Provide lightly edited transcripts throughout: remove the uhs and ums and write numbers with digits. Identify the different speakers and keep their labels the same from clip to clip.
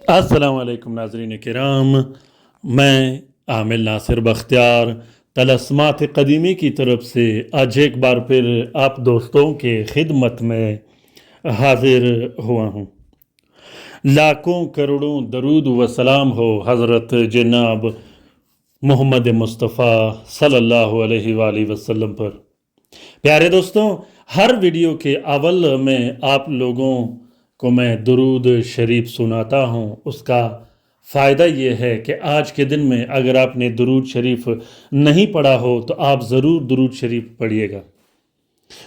Speaker 1: अस्सलाम वालेकुम नाज़रीन किराम। मैं आमिर नासिर बख्तियार तलस्मात क़दीमी की तरफ से आज एक बार फिर आप दोस्तों के खिदमत में हाजिर हुआ हूँ। लाखों करोड़ों दरूद व सलाम हो हज़रत जनाब मोहम्मद मुस्तफ़ा सल्लल्लाहु अलैहि वसल्लम पर। प्यारे दोस्तों, हर वीडियो के अव्वल में आप लोगों को मैं दुरूद शरीफ सुनाता हूँ। उसका फ़ायदा ये है कि आज के दिन में अगर आपने दुरूद शरीफ नहीं पढ़ा हो तो आप ज़रूर दुरूद शरीफ पढ़िएगा।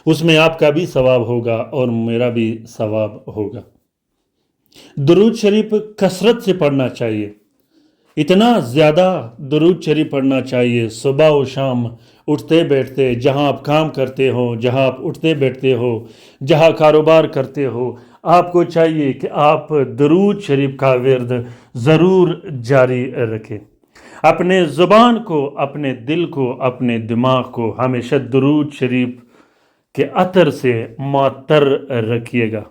Speaker 1: उसमें आपका भी सवाब होगा और मेरा भी सवाब होगा। दुरूद शरीफ कसरत से पढ़ना चाहिए, इतना ज़्यादा दुरूद शरीफ पढ़ना चाहिए। सुबह व शाम उठते बैठते, जहाँ आप काम करते हो, जहाँ आप उठते बैठते हो, जहाँ कारोबार करते हो, आपको चाहिए कि आप दुरूद शरीफ का विर्द ज़रूर जारी रखें। अपने ज़ुबान को, अपने दिल को, अपने दिमाग को हमेशा दुरूद शरीफ के अतर से मुअत्तर रखिएगा।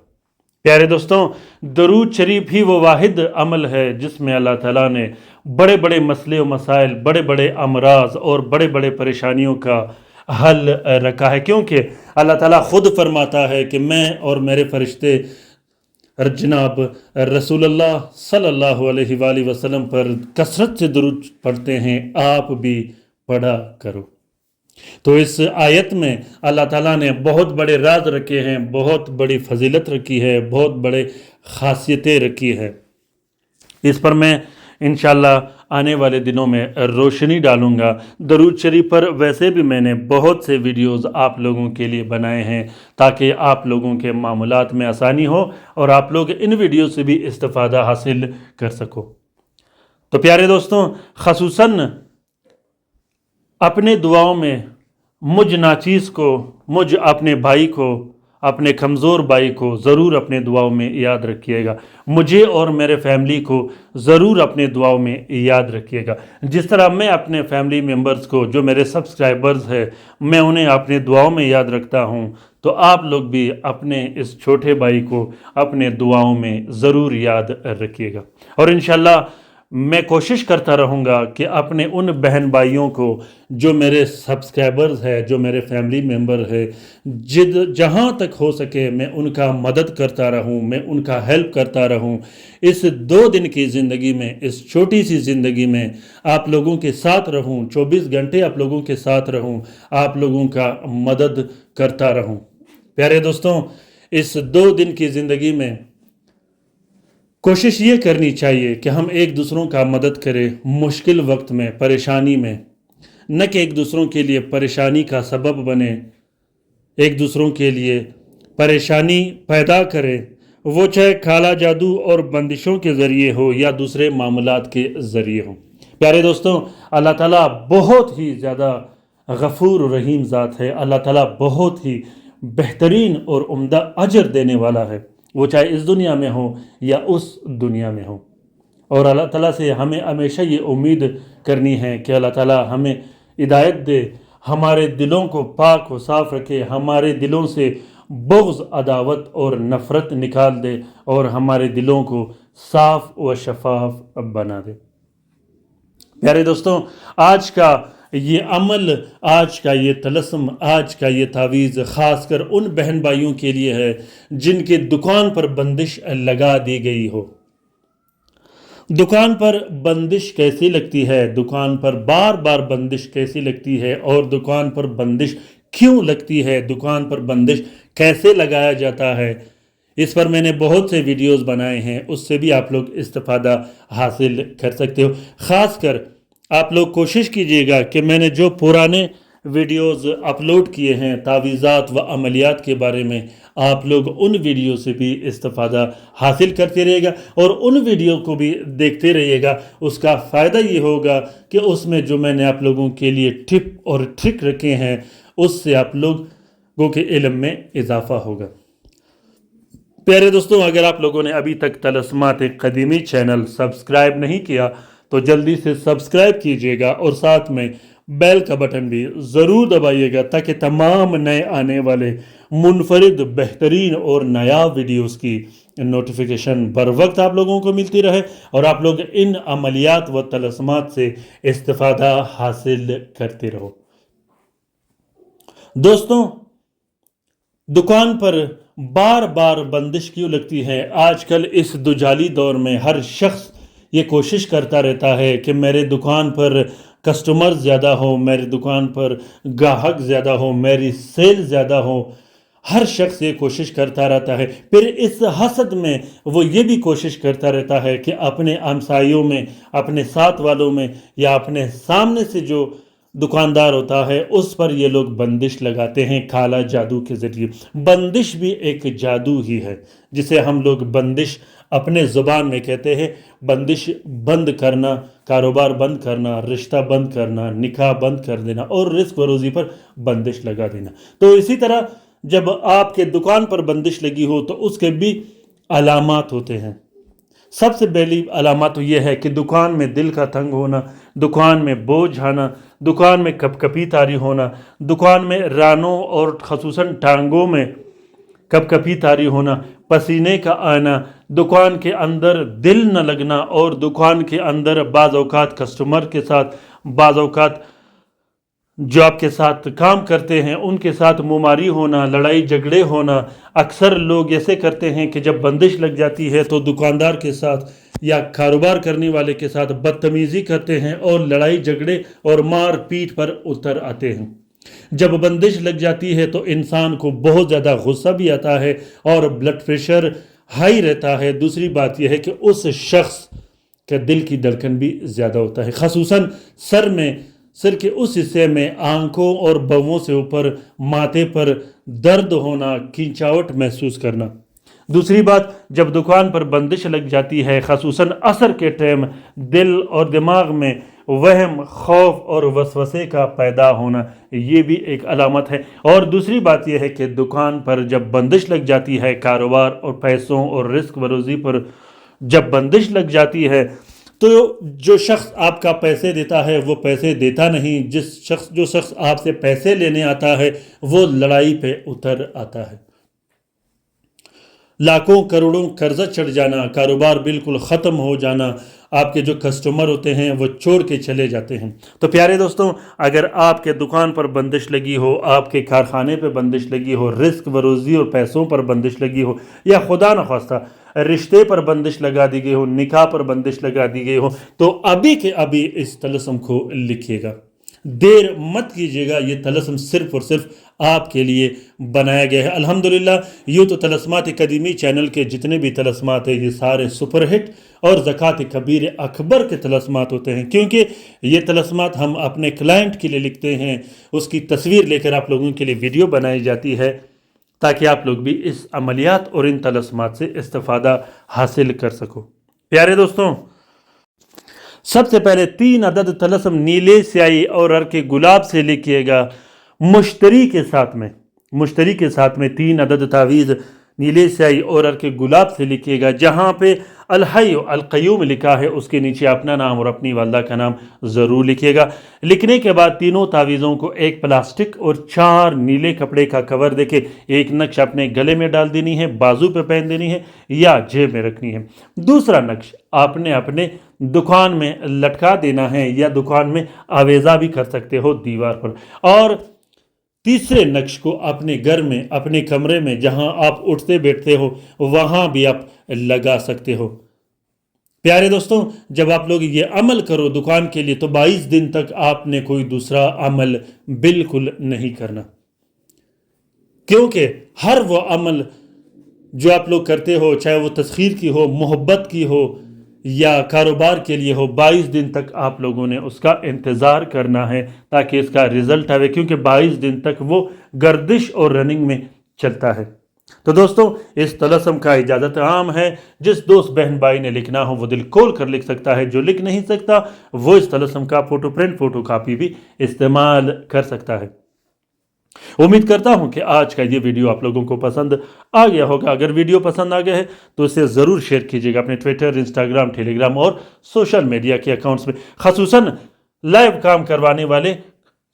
Speaker 1: प्यारे दोस्तों, दुरूद शरीफ ही वो वाहिद अमल है जिसमें अल्लाह ताला ने बड़े बड़े मसले व मसाइल, बड़े बड़े अमराज और बड़े बड़े परेशानियों का हल रखा है। क्योंकि अल्लाह ताला खुद फरमाता है कि मैं और मेरे फरिश्ते जनाब रसूलुल्लाह सल्लल्लाहु अलैहि वसल्लम पर कसरत से दुरूद पढ़ते हैं, आप भी पढ़ा करो। तो इस आयत में अल्लाह ताला ने बहुत बड़े राज रखे हैं, बहुत बड़ी फजीलत रखी है, बहुत बड़े खासियतें रखी है। इस पर मैं इंशाल्लाह आने वाले दिनों में रोशनी डालूंगा। दरूद शरीफ पर वैसे भी मैंने बहुत से वीडियोस आप लोगों के लिए बनाए हैं ताकि आप लोगों के मामलात में आसानी हो और आप लोग इन वीडियो से भी इस्तिफ़ादा हासिल कर सको। तो प्यारे दोस्तों, ख़ुसूसन अपने दुआओं में मुझ नाचीज़ को, मुझ अपने भाई को, अपने कमज़ोर भाई को ज़रूर अपने दुआओं में याद रखिएगा। मुझे और मेरे फैमिली को ज़रूर अपने दुआओं में याद रखिएगा। जिस तरह मैं अपने फैमिली मेम्बर्स को, जो मेरे सब्सक्राइबर्स हैं, मैं उन्हें अपने दुआओं में याद रखता हूँ, तो आप लोग भी अपने इस छोटे भाई को अपने दुआओं में ज़रूर याद रखिएगा। और इंशाल्लाह मैं कोशिश करता रहूँगा कि अपने उन बहन भाइयों को जो मेरे सब्सक्राइबर्स हैं, जो मेरे फैमिली मेम्बर हैं, जहाँ तक हो सके मैं उनका मदद करता रहूँ, मैं उनका हेल्प करता रहूँ। इस 2 दिन की ज़िंदगी में, इस छोटी सी ज़िंदगी में आप लोगों के साथ रहूँ, 24 घंटे आप लोगों के साथ रहूँ, आप लोगों का मदद करता रहूँ। प्यारे दोस्तों, इस 2 दिन की ज़िंदगी में कोशिश ये करनी चाहिए कि हम एक दूसरों का मदद करें मुश्किल वक्त में, परेशानी में, न कि एक दूसरों के लिए परेशानी का सबब बने, एक दूसरों के लिए परेशानी पैदा करें, वो चाहे काला जादू और बंदिशों के ज़रिए हो या दूसरे मामलात के ज़रिए हो। प्यारे दोस्तों, अल्लाह ताला बहुत ही ज़्यादा गफ़ूर रहीम ज़ात है। अल्लाह ताला बहुत ही बेहतरीन और उम्दा अजर देने वाला है, वो चाहे इस दुनिया में हो या उस दुनिया में हो। और अल्लाह ताला से हमें हमेशा ये उम्मीद करनी है कि अल्लाह ताला हमें हिदायत दे, हमारे दिलों को पाक व साफ़ रखे, हमारे दिलों से बुग़्ज़, अदावत और नफ़रत निकाल दे और हमारे दिलों को साफ़ व शफ़ाफ़ बना दे। प्यारे दोस्तों, आज का ये अमल, आज का ये तलस्म, आज का ये तावीज़ ख़ासकर उन बहन भाइयों के लिए है जिनके दुकान पर बंदिश लगा दी गई हो। दुकान पर बंदिश कैसी लगती है, दुकान पर बार बार बंदिश कैसी लगती है और दुकान पर बंदिश क्यों लगती है, दुकान पर बंदिश कैसे लगाया जाता है, इस पर मैंने बहुत से वीडियोस बनाए हैं, उससे भी आप लोग इस्तिफ़ादा हासिल कर सकते हो। ख़ासकर आप लोग कोशिश कीजिएगा कि मैंने जो पुराने वीडियोस अपलोड किए हैं तावीज़ात व अमलियात के बारे में, आप लोग उन वीडियो से भी इस्तिफ़ादा हासिल करते रहिएगा और उन वीडियो को भी देखते रहिएगा। उसका फ़ायदा ये होगा कि उसमें जो मैंने आप लोगों के लिए टिप और ट्रिक रखे हैं, उससे आप लोगों के इल्म में इजाफ़ा होगा। प्यारे दोस्तों, अगर आप लोगों ने अभी तक तलस्मात क़दीमी चैनल सब्सक्राइब नहीं किया तो जल्दी से सब्सक्राइब कीजिएगा और साथ में बेल का बटन भी ज़रूर दबाइएगा ताकि तमाम नए आने वाले मुनफरिद, बेहतरीन और नायाब वीडियोस की नोटिफिकेशन बर वक्त आप लोगों को मिलती रहे और आप लोग इन अमलियात व तलस्मात से इस्तिफादा हासिल करते रहो। दोस्तों, दुकान पर बार बार बंदिश क्यों लगती है? आजकल इस दुजाली दौर में हर शख्स ये कोशिश करता रहता है कि मेरे दुकान पर कस्टमर ज़्यादा हो, मेरी दुकान पर गाहक ज़्यादा हो, मेरी सेल ज़्यादा हो। हर शख्स ये कोशिश करता रहता है। फिर इस हसद में वो ये भी कोशिश करता रहता है कि अपने हमसायों में, अपने साथ वालों में या अपने सामने से जो दुकानदार होता है उस पर ये लोग बंदिश लगाते हैं काला जादू के ज़रिए। बंदिश भी एक जादू ही है जिसे हम लोग बंदिश अपने ज़ुबान में कहते हैं। बंदिश बंद करना, कारोबार बंद करना, रिश्ता बंद करना, निकाह बंद कर देना और रिस्क व रोज़ी पर बंदिश लगा देना। तो इसी तरह जब आपके दुकान पर बंदिश लगी हो तो उसके भी अलामात होते हैं। सबसे पहली अलामत तो यह है कि दुकान में दिल का तंग होना, दुकान में बोझ आना, दुकान में कपकपी तारी होना, दुकान में रानों और खसूसन टांगों में कपकपी तारी होना, पसीने का आना, दुकान के अंदर दिल न लगना और दुकान के अंदर बाज़ औक़ात कस्टमर के साथ, बाज़ औक़ात जो आपके साथ काम करते हैं उनके साथ मुमारी होना, लड़ाई झगड़े होना। अक्सर लोग ऐसे करते हैं कि जब बंदिश लग जाती है तो दुकानदार के साथ या कारोबार करने वाले के साथ बदतमीज़ी करते हैं और लड़ाई झगड़े और मार पीट पर उतर आते हैं। जब बंदिश लग जाती है तो इंसान को बहुत ज़्यादा गुस्सा भी आता है और ब्लड प्रेशर हाई रहता है। दूसरी बात यह है कि उस शख्स के दिल की धड़कन भी ज़्यादा होता है, ख़ुसूसन सिर के उस हिस्से में, आंखों और भौहों से ऊपर, माथे पर दर्द होना, खिंचावट महसूस करना। दूसरी बात, जब दुकान पर बंदिश लग जाती है ख़ुसूसन असर के टाइम, दिल और दिमाग में वहम, खौफ और वसवसे का पैदा होना, ये भी एक अलामत है। और दूसरी बात यह है कि दुकान पर जब बंदिश लग जाती है, कारोबार और पैसों और रिस्क व रोज़ी पर जब बंदिश लग जाती है तो जो शख्स आपका पैसे देता है वो पैसे देता नहीं, जो शख्स आपसे पैसे लेने आता है वो लड़ाई पे उतर आता है। लाखों करोड़ों कर्जा चढ़ जाना, कारोबार बिल्कुल ख़त्म हो जाना, आपके जो कस्टमर होते हैं वो छोड़ के चले जाते हैं। तो प्यारे दोस्तों, अगर आपके दुकान पर बंदिश लगी हो, आपके कारखाने पर बंदिश लगी हो, रिस्क व रोज़ी और पैसों पर बंदिश लगी हो, या खुदा न खास्ता रिश्ते पर बंदिश लगा दी गई हो, निकाह पर बंदिश लगा दी गई हो, तो अभी के अभी इस तलस्म को लिखिएगा। देर मत कीजिएगा, ये तलस्म सिर्फ और सिर्फ आपके लिए बनाया गया है। अल्हम्दुलिल्लाह, यूँ तो तलस्मात कदीमी चैनल के जितने भी तलस्मात हैं ये सारे सुपरहिट और ज़कात कबीर अकबर के तलस्मात होते हैं, क्योंकि ये तलस्मात हम अपने क्लाइंट के लिए लिखते हैं, उसकी तस्वीर लेकर आप लोगों के लिए वीडियो बनाई जाती है ताकि आप लोग भी इस अमलियात और इन तलस्मात से इस्तिफादा हासिल कर सको। प्यारे दोस्तों, सबसे पहले 3 अदद तलस्म नीले स्याही और अर्के गुलाब से लिखिएगा। मुश्तरी के साथ में 3 अदद तावीज़ नीले स्याही और अर्के गुलाब से लिखिएगा। जहाँ पे अल हय्य अल क़य्यूम लिखा है उसके नीचे अपना नाम और अपनी वालदा का नाम ज़रूर लिखिएगा। लिखने के बाद तीनों तावीज़ों को एक प्लास्टिक और 4 नीले कपड़े का कवर देके एक नक्श अपने गले में डाल देनी है, बाजू पे पहन देनी है या जेब में रखनी है। दूसरा नक्श आपने अपने दुकान में लटका देना है या दुकान में आवेज़ा भी कर सकते हो दीवार पर। और तीसरे नक्श को अपने घर में, अपने कमरे में जहां आप उठते बैठते हो वहां भी आप लगा सकते हो। प्यारे दोस्तों, जब आप लोग ये अमल करो दुकान के लिए तो 22 दिन तक आपने कोई दूसरा अमल बिल्कुल नहीं करना, क्योंकि हर वो अमल जो आप लोग करते हो, चाहे वो तस्खीर की हो, मोहब्बत की हो या कारोबार के लिए हो, 22 दिन तक आप लोगों ने उसका इंतज़ार करना है ताकि इसका रिज़ल्ट आवे, क्योंकि 22 दिन तक वो गर्दिश और रनिंग में चलता है। तो दोस्तों, इस तलस्म का इजाज़त आम है। जिस दोस्त बहन भाई ने लिखना हो वो दिल खोल कर लिख सकता है, जो लिख नहीं सकता वो इस तलस्म का फ़ोटो प्रिंट, फ़ोटो कापी भी इस्तेमाल कर सकता है। उम्मीद करता हूं कि आज का ये वीडियो आप लोगों को पसंद आ गया होगा। अगर वीडियो पसंद आ गया है तो इसे ज़रूर शेयर कीजिएगा अपने ट्विटर, इंस्टाग्राम, टेलीग्राम और सोशल मीडिया के अकाउंट्स में। ख़ुसूसन लाइव काम करवाने वाले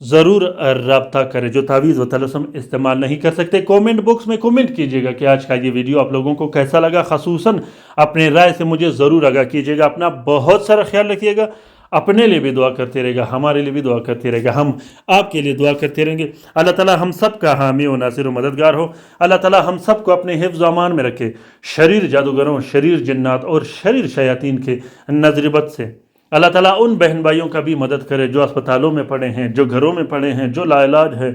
Speaker 1: ضرور رابطہ کریں جو تعویذ و طلسم استعمال نہیں کر سکتے۔ کومنٹ باکس میں کومنٹ کیجیے گا کہ آج کا یہ ویڈیو آپ لوگوں کو کیسا لگا، خصوصاً اپنے رائے سے مجھے ضرور آگاہ کیجیے گا۔ اپنا بہت سارا خیال رکھیے گا، اپنے لیے بھی دعا کرتے رہے گا، ہمارے لیے بھی دعا کرتے رہے گا، ہم آپ کے لیے دعا کرتے رہیں گے۔ اللہ تعالیٰ ہم سب کا حامی و ناصر و مددگار ہو۔ اللہ تعالیٰ ہم سب کو اپنے حفظ و امان میں رکھے، شریر جادوگروں، شریر جنات اور شریر شیاطین کے نظر بد سے۔ اللہ تعالیٰ ان بہن بھائیوں کا بھی مدد کرے جو اسپتالوں میں پڑے ہیں، جو گھروں میں پڑے ہیں، جو لا علاج ہے،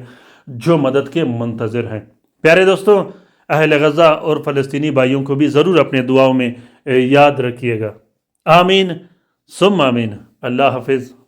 Speaker 1: جو مدد کے منتظر ہیں۔ پیارے دوستوں، اہل غزہ اور فلسطینی بھائیوں کو بھی ضرور اپنے دعاؤں میں یاد رکھیے گا۔ آمین ثم آمین۔ اللہ حافظ۔